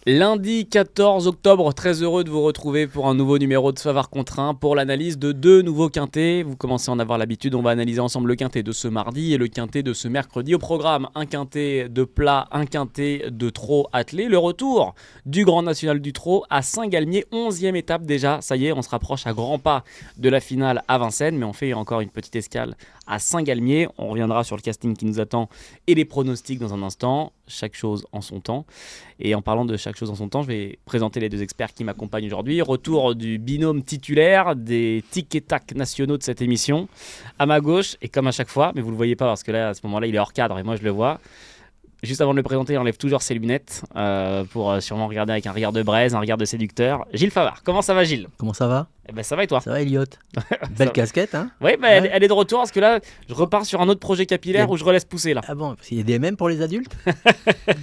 Lundi 14 octobre, très heureux de vous retrouver pour un nouveau numéro de Savard contre 1 pour l'analyse de deux nouveaux quintés. Vous commencez à en avoir l'habitude, on va analyser ensemble le quinté de ce mardi et le quinté de ce mercredi. Au programme, un quinté de plat, un quinté de trot attelé. Le retour du Grand National du Trot à Saint-Galmier, 11e étape déjà. Ça y est, on se rapproche à grands pas de la finale à Vincennes, mais on fait encore une petite escale à Saint-Galmier. On reviendra sur le casting qui nous attend et les pronostics dans un instant. Chaque chose en son temps. Et en parlant de chaque chose en son temps, je vais présenter les deux experts qui m'accompagnent aujourd'hui. Retour du binôme titulaire des tic et tac nationaux de cette émission. À ma gauche, et comme à chaque fois, mais vous ne le voyez pas parce que là, à ce moment-là, il est hors cadre et moi je le vois. Juste avant de le présenter, il enlève toujours ses lunettes pour sûrement regarder avec un regard de braise, un regard de séducteur. Gilles Favard, comment ça va Gilles ? Comment ça va ? Eh ben ça va et toi ? Ça va Elliot. Belle casquette, hein ? Oui, bah, Ouais. elle est de retour parce que là, je repars sur un autre projet capillaire où je relaisse pousser là. Ah bon, parce qu'il y a des MM pour les adultes ?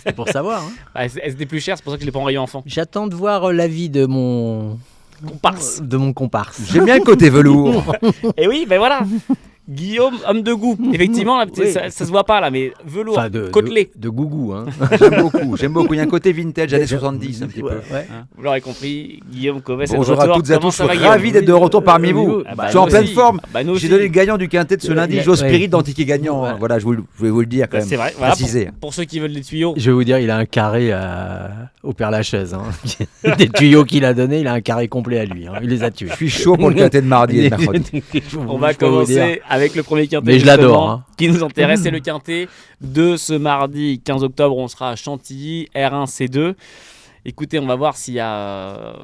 C'est pour savoir. Hein. Bah, c'était plus cher, c'est pour ça que je l'ai pas enrayé enfant. J'attends de voir l'avis de mon comparse. J'aime bien le côté velours. Et oui, ben voilà. Guillaume, homme de goût. Effectivement, là, Oui. ça se voit pas là, mais velours, Enfin, côtelé. de gougou. Hein. J'aime beaucoup. Il y a un côté vintage, années 70 un petit peu. Ouais. Vous l'aurez compris, Guillaume Covet, c'est de Bonjour à retour. toutes et à Comment tous, ça va, ravi Guillaume d'être de retour parmi vous. Ah bah, Je suis en nous pleine aussi. forme. Bah, nous J'ai aussi. donné le gagnant du quintet de ce lundi, Ouais. Joe Spirit Ouais. d'Antiqué Gagnant. Ouais. Voilà, je voulais vous le dire quand Bah, même. c'est vrai, voilà, Préciser. pour ceux qui veulent des tuyaux. Je vais vous dire, il a un carré au Père Lachaise. Hein. Des tuyaux qu'il a donnés, il a un carré complet à lui. Hein. Il les a tués. Je suis chaud pour le quintet de mardi et de mercredi. On va commencer avec le premier quintet. Mais je l'adore, justement, hein. Qui nous intéresse, c'est le quintet de ce mardi 15 octobre. On sera à Chantilly, R1, C2. Écoutez, on va voir s'il y a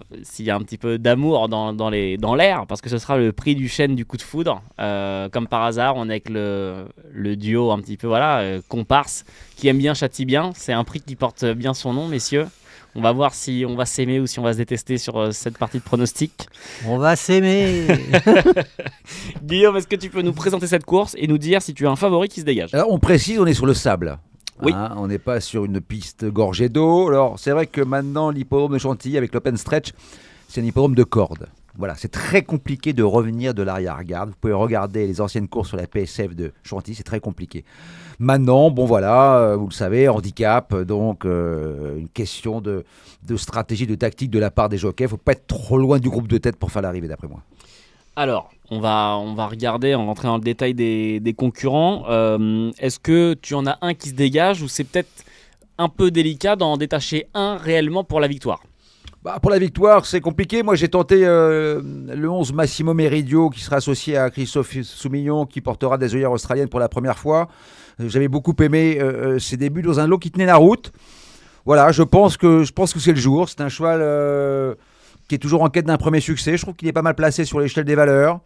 un petit peu d'amour dans l'air, parce que ce sera le prix du chêne du coup de foudre. Comme par hasard, on est avec le duo un petit peu, comparse, qui aime bien, châtie bien. C'est un prix qui porte bien son nom, messieurs. On va voir si on va s'aimer ou si on va se détester sur cette partie de pronostic. On va s'aimer. Guillaume, est-ce que tu peux nous présenter cette course et nous dire si tu as un favori qui se dégage ? Alors, on précise, on est sur le sable. Oui. Hein, on n'est pas sur une piste gorgée d'eau. Alors, c'est vrai que maintenant, l'hippodrome de Chantilly avec l'open stretch, c'est un hippodrome de corde. Voilà, c'est très compliqué de revenir de l'arrière-garde. Vous pouvez regarder les anciennes courses sur la PSF de Chantilly, c'est très compliqué. Maintenant, bon voilà, vous le savez, handicap, donc une question de stratégie, de tactique de la part des jockeys. Il ne faut pas être trop loin du groupe de tête pour faire l'arrivée, d'après moi. Alors, on va regarder, on va rentrer dans le détail des concurrents. Est-ce que tu en as un qui se dégage ou c'est peut-être un peu délicat d'en détacher un réellement pour la victoire ? Bah, pour la victoire, c'est compliqué. Moi, j'ai tenté le 11 Massimo Meridio qui sera associé à Christophe Soumillon qui portera des œillères australiennes pour la première fois. J'avais beaucoup aimé ses débuts dans un lot qui tenait la route. Voilà, je pense que c'est le jour. C'est un cheval qui est toujours en quête d'un premier succès. Je trouve qu'il est pas mal placé sur l'échelle des valeurs.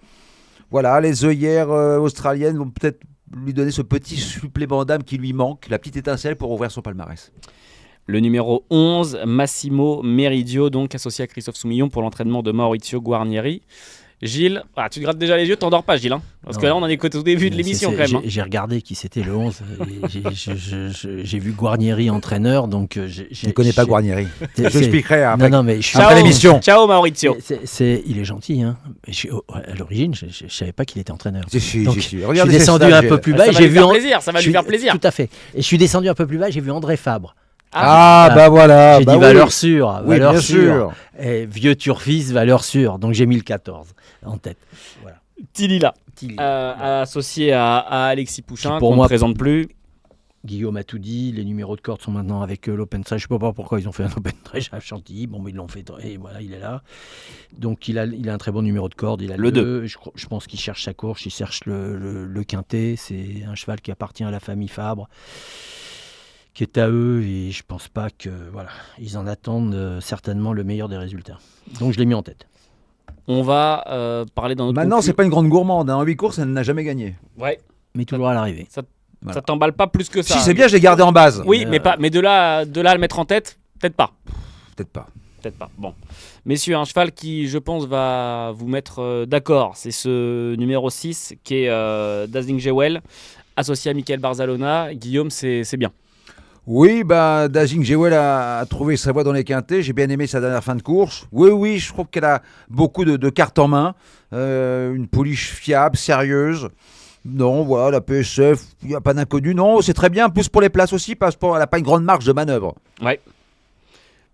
Voilà, les œillères australiennes vont peut-être lui donner ce petit supplément d'âme qui lui manque, la petite étincelle pour ouvrir son palmarès. Le numéro 11, Massimo Meridio, donc associé à Christophe Soumillon pour l'entraînement de Maurizio Guarnieri. Gilles, tu te grattes déjà les yeux, t'endors pas Gilles, hein, parce Non. que là on en est qu'au tout début de l'émission quand même. Hein. J'ai regardé qui c'était le 11. J'ai vu Guarnieri entraîneur, donc Je ne connais pas Guarnieri. Je C'est- l'expliquerai après. Non, mais je suis Après l'émission. Ciao Maurizio. Il est gentil, hein. Mais à l'origine, je savais pas qu'il était entraîneur. Je suis. Donc, je suis Regardez ces descendu stages, un peu plus bas. Ça et va j'ai lui vu faire plaisir, ça va lui faire plaisir. Tout à fait. Et je suis descendu un peu plus bas. J'ai vu André Fabre. Ah, bah voilà. J'ai bah dit oui. valeur sûre. Oui, valeur bien sûre. sûr. Et vieux turfiste, valeur sûre. Donc j'ai mis le 14 en tête. Voilà. Tilila, Tilly. associé à Alexis Pouchin, Qui, pour qu'on ne moi, présente plus. Guillaume a tout dit, les numéros de corde sont maintenant avec l'open stretch. Je ne sais pas pourquoi ils ont fait un open stretch à Chantilly. Bon, mais ils l'ont fait et voilà, il est là. Donc il a un très bon numéro de corde. Il a Le 2. Je pense qu'il cherche sa course, il cherche le quintet. C'est un cheval qui appartient à la famille Fabre, qui est à eux, et je pense pas que ils en attendent certainement le meilleur des résultats. Donc je l'ai mis en tête. On va parler dans notre Maintenant, c'est pas une grande gourmande. En 8 courses, elle n'a jamais gagné. Ouais, Mais toujours à l'arrivée. Voilà. ça t'emballe pas plus que ça. Si, c'est bien, je l'ai gardé en base. Oui, mais de là à le mettre en tête, peut-être pas. Peut-être pas. Peut-être pas. Bon. Messieurs, un cheval qui, je pense, va vous mettre d'accord. C'est ce numéro 6 qui est Dazzling Jewel, associé à Michael Barzalona. Guillaume, c'est bien. Oui, bah, Dazing Jewel a trouvé sa voie dans les quintets. J'ai bien aimé sa dernière fin de course. Oui, je trouve qu'elle a beaucoup de cartes en main. Une pouliche fiable, sérieuse. Non, voilà, la PSF, il n'y a pas d'inconnu. Non, c'est très bien. Plus pour les places aussi, parce qu'elle n'a pas une grande marge de manœuvre. Ouais.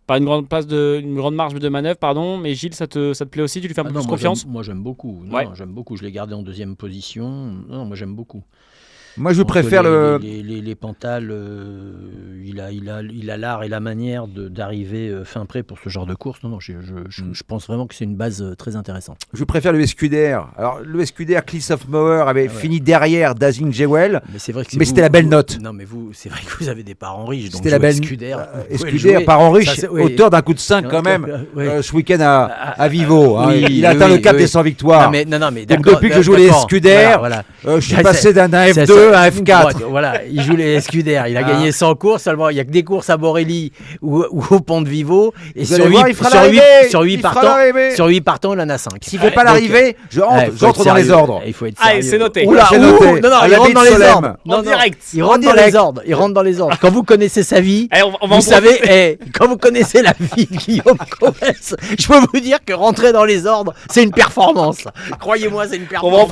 Pas une grande marge de manœuvre, pardon. Mais Gilles, ça te plaît aussi? Tu lui fais un peu plus confiance? Moi, j'aime beaucoup. Ouais. Non, j'aime beaucoup. Je l'ai gardé en deuxième position. Non, moi, j'aime beaucoup. Moi, je préfère les Pantales, il a l'art et la manière d'arriver fin prêt pour ce genre de course. Non, je pense vraiment que c'est une base très intéressante. Je préfère le Escudaire. Alors, le Escudaire, Cliff of Mower avait fini derrière Dazing Jewel. Mais c'est vrai que c'était la belle note. Non, mais c'est vrai que vous avez des parents riches. C'était la belle Escudaire. Escudaire, parents riches, auteur d'un coup de 5 quand même, ce week-end à Vivo. Il a atteint le cap des 100 victoires. Non, mais donc, depuis que je joue les Escudaires, je suis passé d'un F2 à un F4. Voilà, il joue les Escudaires. Il a gagné 100 courses. Seulement, il n'y a que des courses à Borelli ou au Pont de Vivo. Et sur 8 partants, il en a 5. S'il ne fait pas l'arrivée, j'entre dans les ordres. Il faut être sérieux. Allez, c'est noté. Non, il rentre dans les ordres. En direct. Il rentre dans les ordres. Quand vous connaissez sa vie, vous savez, quand vous connaissez la vie de Guillaume Coppens, je peux vous dire que rentrer dans les ordres, c'est une performance. Croyez-moi, c'est une performance.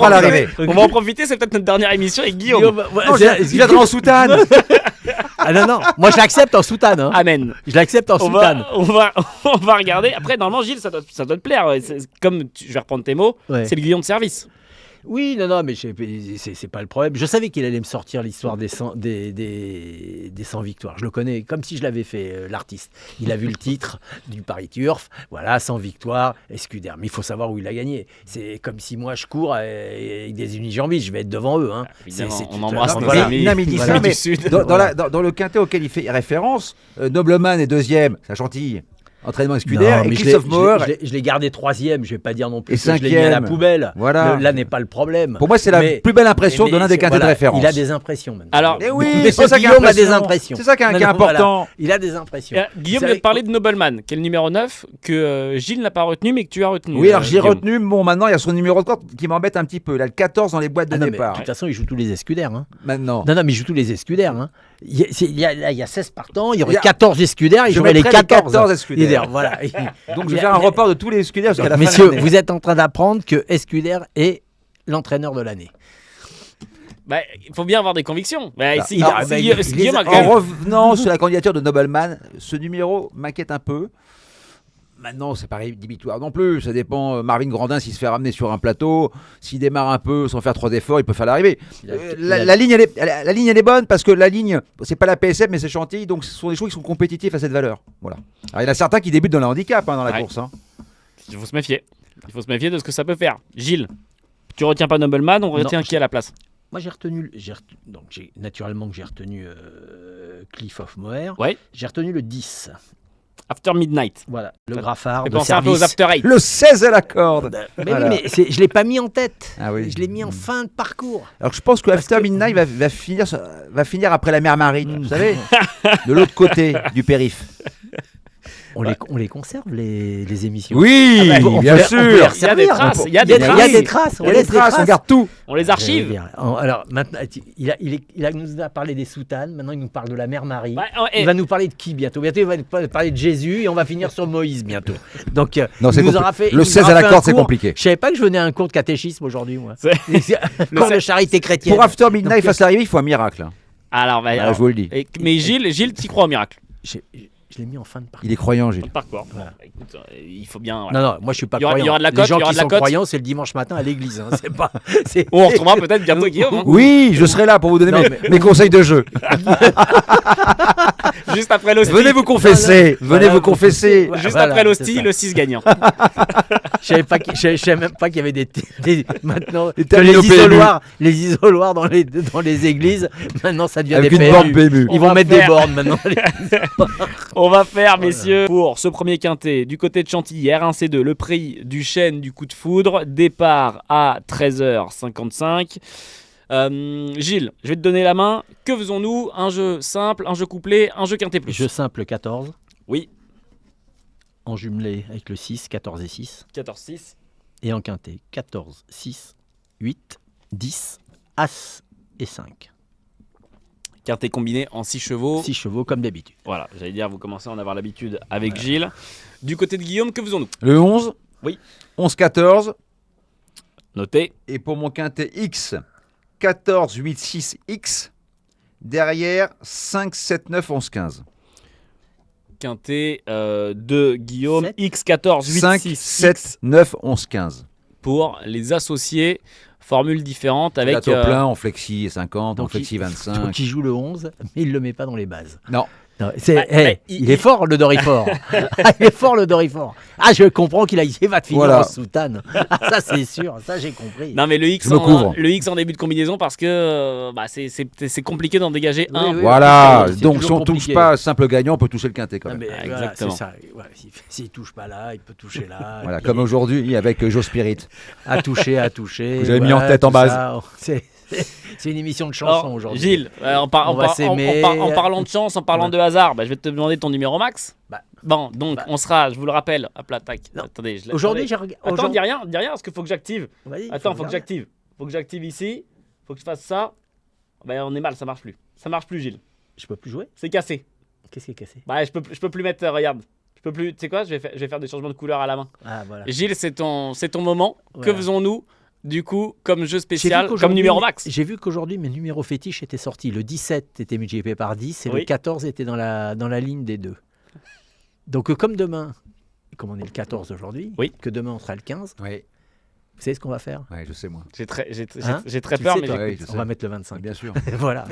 On va en profiter, c'est peut-être notre dernière émission avec Guillaume. Il viendra en soutane. Non, moi je l'accepte en soutane. Hein. Amen. Je l'accepte en soutane. On va regarder. Après, normalement, Gilles, ça doit te plaire. Je vais reprendre tes mots, c'est le Guillaume de service. Oui, non, mais c'est pas le problème. Je savais qu'il allait me sortir l'histoire des 100 victoires. Je le connais comme si je l'avais fait, l'artiste. Il a vu le titre du Paris Turf. Voilà, 100 victoires, Escudaire. Mais il faut savoir où il a gagné. C'est comme si moi je cours avec des unijambistes. Je vais être devant eux. Hein. On embrasse nos amis du Sud. Dans le quintet auquel il fait référence, Nobleman est deuxième, c'est Chantilly. Entraînement Escudaire, et Cliff of Mower. Je l'ai gardé troisième, je vais pas dire non plus et que je l'ai mis à la poubelle. Voilà. Là n'est pas le problème. Pour moi, c'est la plus belle impression de l'un des quintets de référence. Il a des impressions maintenant. Alors, oui, c'est ça Guillaume a des impressions. C'est ça qui est important. Voilà. Il a des impressions. Guillaume vient de parler de Nobleman, qui est le numéro 9, que Gilles n'a pas retenu, mais que tu as retenu. Oui, alors j'ai retenu. Bon, maintenant, il y a son numéro de corde qui m'embête un petit peu. Il a le 14 dans les boîtes de départ. De toute façon, il joue tous les Escudaires. Maintenant. Non, mais il joue tous les Escudaires. Il y a 16 partants, il y aurait 14 Escudaires, il jouerait les 14 Escudaires. Voilà. Donc je vais faire un report de tous les Escudaires jusqu'à la fin messieurs, de l'année. vous êtes en train d'apprendre que Escudaire est l'entraîneur de l'année. Il faut bien avoir des convictions. En revenant sur la candidature de Nobleman, ce numéro m'inquiète un peu. Maintenant, c'est pareil, 10 victoires non plus. Ça dépend. Marvin Grandin, s'il se fait ramener sur un plateau, s'il démarre un peu sans faire trop d'efforts, il peut faire l'arrivée. La ligne, elle est bonne parce que la ligne, c'est pas la PSF, mais c'est Chantilly. Donc, ce sont des choses qui sont compétitifs à cette valeur. Voilà. Alors, il y en a certains qui débutent dans le handicap dans la course. Il faut se méfier. Il faut se méfier de ce que ça peut faire. Gilles, tu retiens pas Nobleman, on retient qui à la place? Moi, j'ai retenu Cliff of Moher. Ouais. J'ai retenu le 10. After Midnight. Voilà, le Graffard de service. Un peu aux After 8. Le 16 à la corde. Mais je ne l'ai pas mis en tête. Ah oui. Je l'ai mis en fin de parcours. Alors je pense que After Midnight va finir après la mer Marine, vous savez, de l'autre côté du périph'. On les conserve, les émissions. oui, bien sûr. Il y a des traces. Il y a des traces. On garde tout. On les archive. Alors maintenant, il nous a parlé des soutanes. Maintenant, il nous parle de la mère Marie. Il Et va nous parler de qui bientôt? Bientôt, il va nous parler de Jésus et on va finir sur Moïse bientôt. Donc, non, il nous aura fait. Le 16 à la corde, c'est compliqué. Je savais pas que je venais à un cours de catéchisme aujourd'hui, moi. Le Cours de charité chrétienne. Pour After Midnight face à l'arrivée, il faut un miracle. Alors, je vous le dis. Mais Gilles, t'y crois au miracle? Je l'ai mis en fin de parcours. Il est croyant, Gilles. Parcours. Voilà. Écoute, il faut bien. Voilà. Non, moi je suis pas croyant. Il y aura de la cote. Les gens qui sont croyants, c'est le dimanche matin à l'église. Hein. C'est pas. On retrouvera peut-être bientôt Guillaume. Oui, je serai là pour vous donner mes conseils de jeu. Juste après l'hostie. Venez vous confesser. Venez vous confesser. Juste après l'hostie, le 6 gagnant. Je savais même pas qu'il y avait des maintenant que les isoloirs dans les églises. Maintenant, ça devient avec des une borne PMU. Ils vont mettre des bornes maintenant. On va faire, messieurs, pour ce premier quintet, du côté de Chantilly, R1C2, le prix du chêne du coup de foudre, départ à 13h55. Gilles, je vais te donner la main. Que faisons-nous? Un jeu simple, un jeu couplé, un jeu quintet plus. Jeu simple 14. Oui. En jumelé avec le 6, 14 et 6. 14-6. Et en quintet 14, 6, 8, 10, As et 5. Quintet combiné en 6 chevaux. 6 chevaux comme d'habitude. Voilà, j'allais dire, vous commencez à en avoir l'habitude avec Gilles. Du côté de Guillaume, que faisons-nous? Le 11. Oui. 11-14. Notez. Et pour mon quintet X, 14, 8, 6, X. Derrière, 5, 7, 9, 11, 15. quintet de Guillaume. 7. X14, 8, 5, 6, 7, 9, 11, 15. pour les associés. Formule différente avec... Avec plein en flexi 50, en Donc, flexi 25. Donc il joue le 11, mais il le met pas dans les bases. Non. Non, c'est, il il est fort le Dorifort. Il est fort le Dorifort. Ah, je comprends qu'il va te finir Voilà. en soutane. Ah, ça c'est sûr, ça j'ai compris. Non mais le X, Je me couvre. le X en début de combinaison parce que c'est compliqué d'en dégager Oui, un. oui. Voilà, c'est donc toujours si on touche compliqué. pas simple gagnant, on peut toucher le quintet quand Non, même. mais Ah, voilà, exactement. c'est ça. Ouais, s'il touche pas là, il peut toucher là. Voilà, Et puis, comme aujourd'hui avec Joe Spirit. à toucher. Vous avez mis en tête en tout base. ça. C'est une émission de Alors, chanson aujourd'hui. Gilles, en parlant de chance, en parlant de hasard, je vais te demander ton numéro max. Bah. Bon, donc on sera, je vous le rappelle, hop là, tac. Non. Attendez, Aujourd'hui, Attends, dis rien, parce qu'il faut que j'active. Vas-y, Attends, faut que j'active. Faut que j'active ici. Faut que je fasse ça. Ben, on est mal, ça marche plus. Ça marche plus, Gilles. Je peux plus jouer. C'est cassé. Qu'est-ce qui est cassé? Bah, je peux plus mettre. Regarde. Je peux plus. Tu sais quoi, je vais faire des changements de couleur à la main. Ah voilà. Gilles, c'est ton moment. Voilà. Que faisons-nous du coup comme jeu J'ai vu spécial, comme qu'aujourd'hui- numéro max? J'ai vu qu'aujourd'hui mes numéros fétiches étaient sortis. Le 17 était multiplié par 10 et Oui. le 14 était dans la ligne des deux. Donc comme demain, comme on est le 14 aujourd'hui, Oui. que demain on sera le 15, Oui, vous savez ce qu'on va faire? je sais moi. J'ai très Hein très Tu peur, sais, mais toi, Oui, je on sais. va mettre le 25. Bien sûr. Voilà,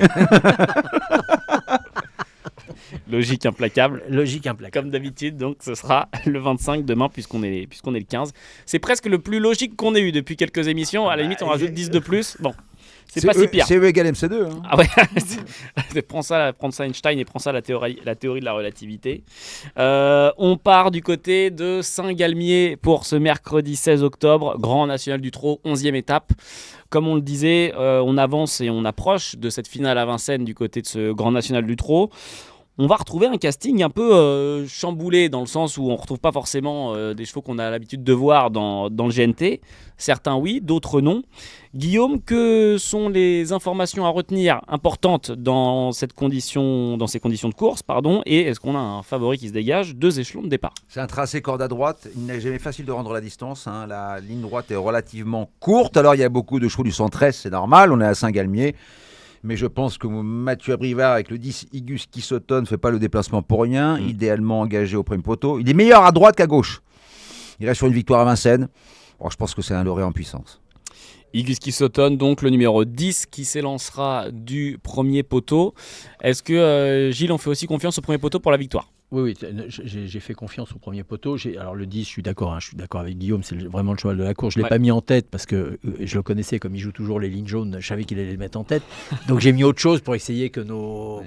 logique implacable. logique implacable. Comme d'habitude, donc ce sera le 25 demain puisqu'on est le 15. C'est presque le plus logique qu'on ait eu depuis quelques émissions. À la limite, on rajoute 10 de plus. Bon, c'est pas si pire. C'est E égale MC2. Hein. Ah ouais, prends ça Einstein et prends ça la théorie de la relativité. On part du côté de Saint-Galmier pour ce mercredi 16 octobre, Grand National du Trot, 11e étape. Comme on le disait, on avance et on approche de cette finale à Vincennes du côté de ce Grand National du Trot. On va retrouver un casting un peu chamboulé dans le sens où on ne retrouve pas forcément des chevaux qu'on a l'habitude de voir dans le GNT. Certains oui, d'autres non. Guillaume, que sont les informations à retenir importantes dans ces conditions de course, et est-ce qu'on a un favori qui se dégage? 2 échelons de départ. C'est un tracé corde à droite. Il n'est jamais facile de rendre la distance. Hein. La ligne droite est relativement courte. Alors il y a beaucoup de chevaux du 113, c'est normal. On est à Saint-Galmier. Mais je pense que Mathieu Abrivard avec le 10 Igus Kissoton ne fait pas le déplacement pour rien. Idéalement engagé au premier poteau. Il est meilleur à droite qu'à gauche. Il reste sur une victoire à Vincennes. Alors, je pense que c'est un lauréat en puissance. Igus Kissoton, donc le numéro 10 qui s'élancera du premier poteau. Est-ce que Gilles, on fait aussi confiance au premier poteau pour la victoire? Oui, j'ai fait confiance au premier poteau. Alors le 10, je suis d'accord avec Guillaume, c'est vraiment le cheval de la course. Je ne l'ai pas mis en tête parce que je le connaissais, comme il joue toujours les lignes jaunes, je savais qu'il allait le mettre en tête. Donc j'ai mis autre chose pour essayer que nos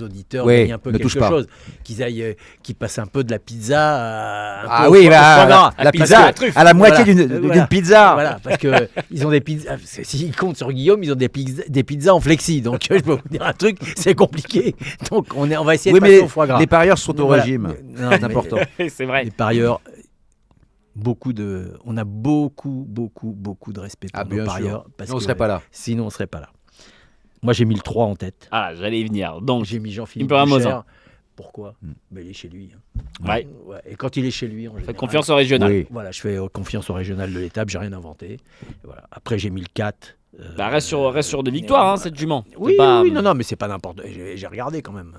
auditeurs gagnent un peu ne touche quelque pas. chose. Qu'ils passent un peu de la pizza Ah peu oui, au foie gras. la pizza à pizza la truffe. à la moitié Voilà. d'une Voilà. pizza. Voilà, parce que ils ont des pizzas. S'ils comptent sur Guillaume, ils ont des pizzas en flexi. Donc je peux vous dire un truc, c'est compliqué. Donc on va essayer Oui, de passer mais au foie gras. les parieurs sont au Voilà. régime. Non, C'est mais- important. C'est vrai. Les parieurs, on a beaucoup de respect pour Ah, nos bien parieurs. sûr. Parce Sinon, on que, serait pas là. Sinon, on serait pas là. Moi, j'ai mis le 3 en tête. Ah, j'allais y venir. Donc, J'ai mis Jean-Philippe Impera Bucher. Mosin. Pourquoi Ben, il est chez lui. ouais. Ouais. Et quand il est chez lui, en Faites général, confiance au régional. Oui. Voilà, je fais confiance au régional de l'étape, j'ai rien inventé. Et voilà. Après, j'ai mis le 4. Bah, reste sur des victoires, hein, cette jument. Oui, C'est pas- non, mais c'est pas n'importe. J'ai regardé quand même.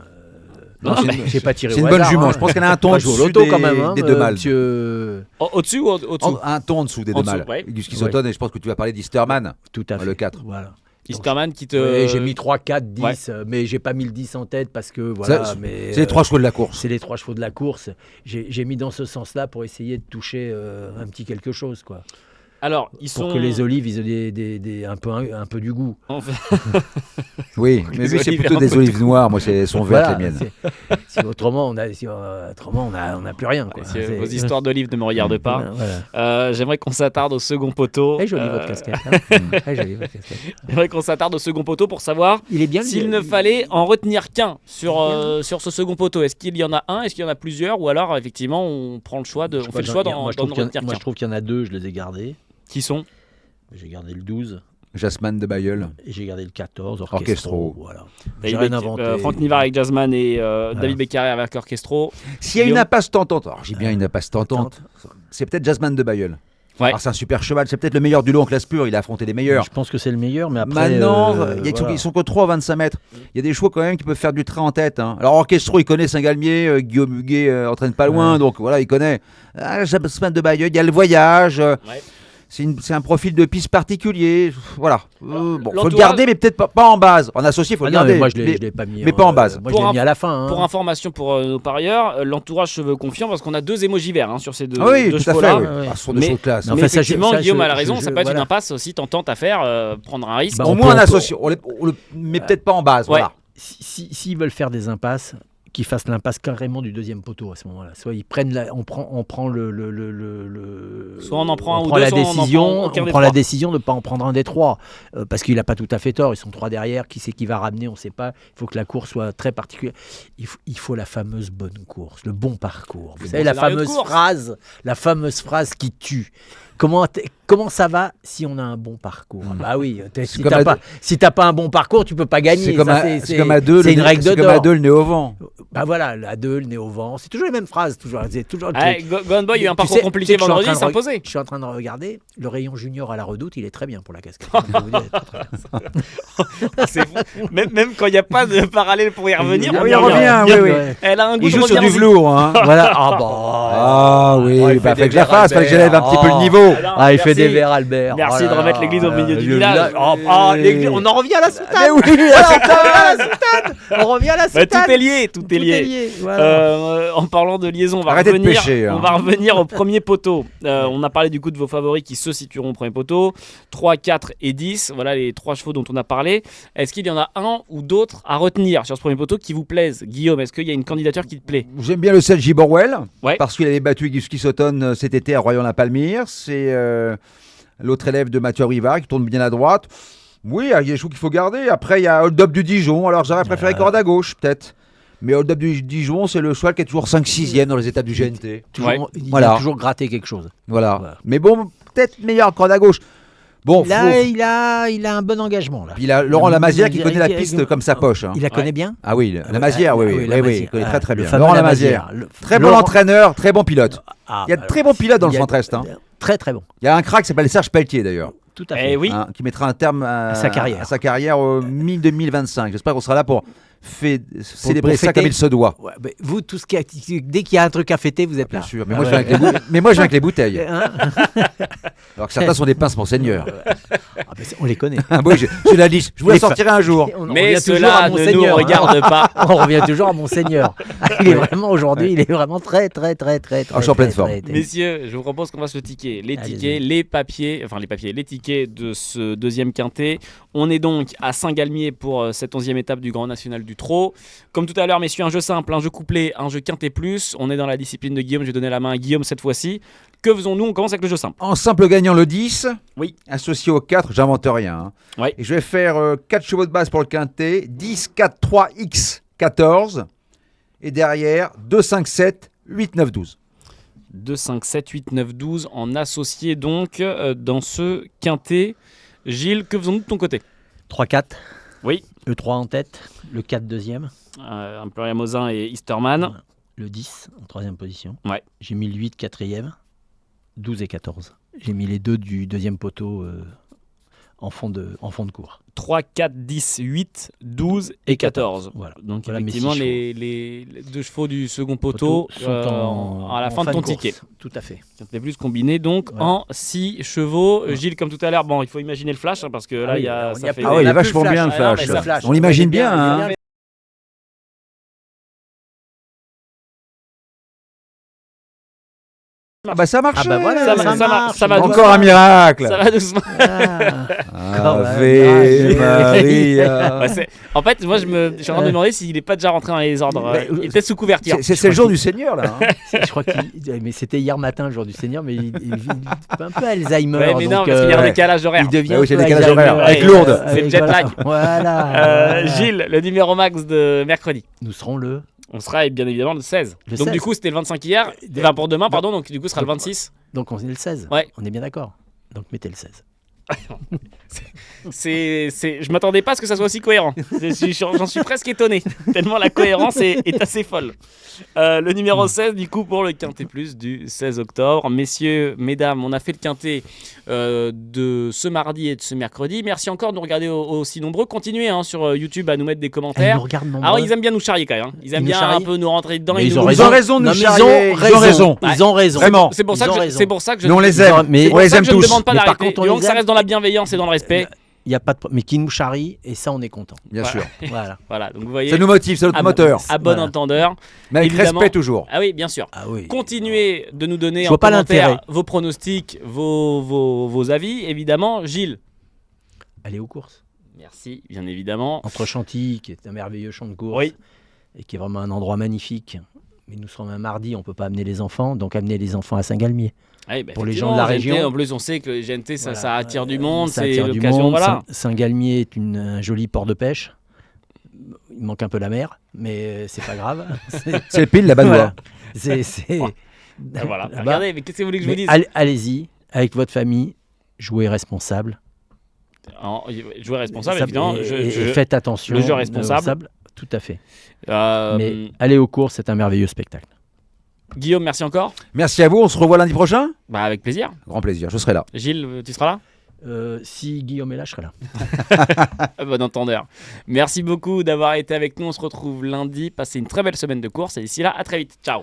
Non, Non, c'est mais- une- J'ai pas tiré c'est au une bonne hasard, jument. hein. Je pense qu'elle a un ton Pas joué au au-dessus loto quand même, hein, des deux mâles. monsieur. Au-dessus ou au-dessous? Un ton en dessous des En deux dessous, mâles. ouais. Igus Kissoton, et je pense que tu vas parler d'Easterman. Tout à fait. Le 4. Voilà. Easterman qui te. Ouais, j'ai mis 3, 4, 10, Ouais. Mais j'ai pas mis le 10 en tête parce que voilà. Ça, mais, C'est les 3 chevaux de la course. C'est les 3 chevaux de la course. J'ai mis dans ce sens-là pour essayer de toucher un petit quelque chose, quoi. Alors, ils Pour sont. que les olives, ils aient un peu du goût. En fait- Oui, mais Les lui, c'est olives, plutôt un des peu olives noires. Moi, elles sont vertes, Voilà, les miennes. si autrement, on n'a plus rien, quoi. Si C'est- vos histoires d'olives ne me regardent pas. Voilà. J'aimerais qu'on s'attarde au second poteau. Eh, jolie votre casquette. Hein. Eh, jolie votre casquette. J'aimerais qu'on s'attarde au second poteau pour savoir Il est bien. s'il ne fallait en retenir qu'un sur ce second poteau. Est-ce qu'il y en a un? Est-ce qu'il y en a plusieurs? Ou alors, effectivement, on prend le choix de, on fait le choix d'en Moi, je d'en trouve qu'il y en- retenir moi, qu'un. je trouve qu'il y en a 2, je les ai gardés. Qui sont? J'ai gardé le 12 Jasmine de Bayeul. et j'ai gardé le 14, Orchestro. Orchestro. Voilà. J'ai David rien Beck- inventé. Franck Nivard avec Jazzman et David Beccaret avec Orchestro. S'il y a une Guillaume. impasse tentante, alors j'ai bien une impasse tentante, c'est peut-être Jasmine de Bayeul. Ouais. Alors c'est un super cheval, c'est peut-être le meilleur du lot en classe pure, il a affronté les meilleurs. Je pense que c'est le meilleur, mais après. Maintenant, ils sont que 3 à 25 mètres. Il y a des chevaux quand même qui peuvent faire du train en tête. Hein. Alors Orchestro, il connaît Saint-Galmier, Guillaume Huguet entraîne pas loin, donc voilà, il connaît. Jasmin de Bayeul, il y a le voyage. Ouais. C'est un profil de piste particulier. Voilà. Faut le l'entourage- garder, mais peut-être pas en base. En associé, il faut le non, garder. mais moi je l'ai pas mis. mais pas en base. Moi je l'ai mis à la fin. Hein. Pour information pour nos parieurs, l'entourage se veut confiant parce qu'on a 2 émojis verts sur ces deux, Ah oui, deux tout à fait. chevaux-là. Oui. Ouais. Ce sont des Mais- chevaux de classe. Non, Mais enfin, ça, effectivement, ça, Guillaume a la raison, ça peut être voilà. une impasse aussi tentante à faire, prendre un risque. Bah, Au on moins peut- en associé. On le met peut-être pas en base. Ouais. Voilà. S'ils veulent faire des impasses, qu'ils fassent l'impasse carrément du deuxième poteau à ce moment-là. Soit ils prennent on prend Soit on en prend un ou prend deux, la soit on en prend décision, aucun des on prend la trois. décision de ne pas en prendre un des trois. Parce qu'il n'a pas tout à fait tort. Ils sont 3 derrière. Qui c'est qui va ramener? On ne sait pas. Il faut que la course soit très particulière. Il faut la fameuse bonne course, le bon parcours. Vous Le savez, bon la scénario de fameuse phrase qui tue. Comment ça va si on a un bon parcours? Bah oui, si comme t'as pas un bon parcours, tu peux pas gagner. C'est comme, Ça, c'est comme à deux, c'est une règle de c'est comme à d'or. deux, le nez au vent. Bah voilà, la 2, le nez au vent, c'est toujours les mêmes phrases, c'est toujours le Ah, truc. Gone Boy, il y a eu un Tu parcours sais- compliqué tu sais que je suis en vendredi, train il de s'est imposé. Je suis en train de regarder, le rayon junior à la Redoute, il est très bien pour la cascade. Je peux vous dire, il est très bien. C'est fou. Même quand il n'y a pas de parallèle pour y revenir, Ah on oui, y on revient, oui, oui. Ouais. Elle a un goût Il de joue sur du revenir velours. Hein. Voilà, ah bah. Ah oui, il bah fait fait que je la des fasse, fallait que j'élève un petit peu le Oh. niveau. Ah, il fait Merci. des verres Albert. Merci Oh là de remettre là. l'église au milieu du Le village. l'église, on en revient à la soutane. Mais oui, On revient à la Bah, soutane. tout est lié, tout est lié. Voilà. En parlant de liaison, Arrêtez de pêcher, hein. on va revenir au premier poteau. On a parlé du coup de vos favoris qui se situeront au premier poteau. 3, 4 et 10. Voilà les 3 chevaux dont on a parlé. Est-ce qu'il y en a un ou d'autres à retenir sur ce premier poteau qui vous plaisent? Guillaume, est-ce qu'il y a une candidature qui te plaît? J'aime bien le Sergi Borwell, Ouais. parce qu'il avait battu Guski Sutton cet été à Royan-la-Palmyre. C'est l'autre élève de Mathieu Rivard qui tourne bien à droite. Oui, il y a des chevaux qu'il faut garder. Après, il y a Hold Up du Dijon. Alors, j'aurais préféré corde à gauche, peut-être. Mais Hold Up du Dijon, c'est le cheval qui est toujours 5-6e dans les étapes du GNT. Toujours, Ouais. il Voilà. a toujours gratté quelque chose. Voilà. Voilà. Mais bon, peut-être meilleur corde à gauche. Bon, Là, il a un bon engagement. Là. Puis il a Laurent Lamazière qui connaît la Il- piste comme sa poche. Hein. Il la connaît bien. Ah oui, Lamazière, oui, il Lamazière. connaît très très Le bien. fameux Laurent Lamazière. Très bon Laurent- entraîneur, très bon pilote. Ah, Il y a bah de très bons pilotes dans le il y a- centre-est. Hein. Très très bon. Il y a un crack qui s'appelle Serge Pelletier d'ailleurs, Tout à fait. Eh oui. hein, qui mettra un terme à sa carrière. au mi-2025. J'espère qu'on sera là pour célébrer pour ça fêter. comme il se doit. Ouais, mais vous, dès qu'il y a un truc à fêter, vous êtes là. Bien sûr, mais Ah moi, ouais. je viens avec mais moi je viens avec les bouteilles. Hein Alors que certains sont des pinces Monseigneur. Ah, bah, on les connaît. Ah oui, j'ai la liste. Je vous la Les sortirai un jour. On Mais revient toujours cela à ne nous Monseigneur, hein. regarde pas. On revient toujours à Monseigneur. Il est vraiment aujourd'hui, il est vraiment très très très très très. je suis en pleine très, forme. très, très- Messieurs, je vous propose qu'on fasse le ticket. Les Allez-y. tickets, les tickets de ce deuxième quintet. On est donc à Saint-Galmier pour cette 11e étape du Grand National du Trot. Comme tout à l'heure, messieurs, un jeu simple, un jeu couplé, un jeu quintet plus. On est dans la discipline de Guillaume. Je vais donner la main à Guillaume cette fois-ci. Que faisons-nous? On commence avec le jeu simple. En simple gagnant le 10, Oui. associé au 4, j'invente rien. Hein. Ouais. Et je vais faire 4 chevaux de base pour le quintet, 10, 4, 3, X, 14. Et derrière, 2, 5, 7, 8, 9, 12. 2, 5, 7, 8, 9, 12 en associé donc dans ce quintet. Gilles, que faisons-nous de ton côté? 3-4. Oui. Le 3 en tête, le 4 deuxième, Imperial Mosin et Easterman. le 10 en troisième position. Ouais. J'ai mis le 8 quatrième, 12 et 14. J'ai mis les deux du deuxième poteau en fond de cours. 3, 4, 10, 8, 12 et 14. Voilà. Donc Voilà mes effectivement, six les deux chevaux du second poteau Sont à la en fin de ton course. ticket. Tout à fait. Quintet plus combiné donc Voilà. en 6 chevaux. Ouais. Il comme tout à l'heure, bon, il faut imaginer le flash parce que là, oui, il y a, on ça y a fait... plus- Ah oui, il on est a plus vachement le bien le flash. Ah non, flash. mais le flash. On l'imagine bien. Il est Hein. bien. Ah bah ça marche. Ah bah voilà, Ça ça, marche, marche. ça va doucement. Encore un miracle. Ça va doucement. Ave miracle. Maria. Ouais, en fait, moi, je suis en train de me demander s'il n'est pas déjà rentré dans les ordres. Mais, Il est peut-être sous couverture. C'est le jour du Seigneur là. Hein. Je crois mais c'était hier matin, le jour du Seigneur, mais il un peu Alzheimer. Ouais, mais non, donc, parce qu'il y a un décalage horaire. il devient Bah oui, c'est un peu le décalage Alzheimer. horaire, avec Ouais, Lourdes. c'est le jet voilà. lag. Voilà. Gilles, le numéro max de mercredi. Nous serons le. On sera bien évidemment le 16. Le donc 16. du coup, c'était le 25 hier. Enfin, pour demain, pardon. Donc du coup, ce sera le 26. Donc on est le 16. Ouais. On est bien d'accord. Donc mettez le 16. Je m'attendais pas à ce que ça soit aussi cohérent. J'en suis presque étonné, tellement la cohérence est assez folle. Le numéro 16, du coup, pour le Quintet Plus du 16 octobre. Messieurs, mesdames, on a fait le Quintet de ce mardi et de ce mercredi. Merci encore de nous regarder aussi nombreux. Continuez sur YouTube à nous mettre des Ils commentaires. nous regardent nombreux. Alors, ils aiment bien nous charrier quand même. Ils aiment Ils nous bien un charrient. peu nous rentrer dedans. Mais et ils nous- ont Ils ont raison de Non, nous mais charrier. ils ont raison. Ouais. Ils ont raison. Vraiment. C'est pour ça Ils ont que raison. c'est pour ça que je Mais on ne- les aime. Mais- c'est pour On les ça aime que je ne tous. demande pas Mais par d'arrêter. contre, on Du moment les que ça aime. reste dans la bienveillance et dans le respect. Il y a pas de mais qui nous charrie et ça on est content. Bien sûr. Voilà. Voilà, donc vous voyez, Ça nous motive, c'est notre à, moteur. à bon Voilà. entendeur. Mais avec évidemment. respect toujours. Ah oui, bien sûr. Ah oui. Continuez de nous donner Je en vois pas commentaire l'intérêt. vos pronostics, vos avis, évidemment. Gilles, Aller aux courses. merci, bien évidemment. Entre Chantilly, qui est un merveilleux champ de course, Oui. et qui est vraiment un endroit magnifique. Mais nous serons un mardi, on peut pas amener les enfants, donc amener les enfants à Saint-Galmier. Ah oui, bah, Pour les gens de la effectivement, région. GNT, en plus, on sait que le GNT, ça, Voilà. ça attire du monde, Ça c'est attire du l'occasion. monde. Voilà. Saint-Galmier est un joli port de pêche. Il manque un peu la mer, mais c'est pas grave. C'est pile la badoie. Voilà. C'est Ah, voilà. Là-bas. Regardez, mais qu'est-ce que vous voulez que je vous Mais dise allez-y, avec votre famille, jouez responsable. Jouer responsable, évidemment. Et faites attention. le jeu responsable. Tout à fait. Euh, Mais aller aux courses, c'est un merveilleux spectacle. Guillaume, merci encore. Merci à vous. On se revoit lundi prochain. Bah, avec plaisir. Grand plaisir. Je serai là. Gilles, tu seras là Si Guillaume est là, je serai là. Bon entendeur. Merci beaucoup d'avoir été avec nous. On se retrouve lundi. Passez une très belle semaine de course. Et d'ici là, à très vite. Ciao.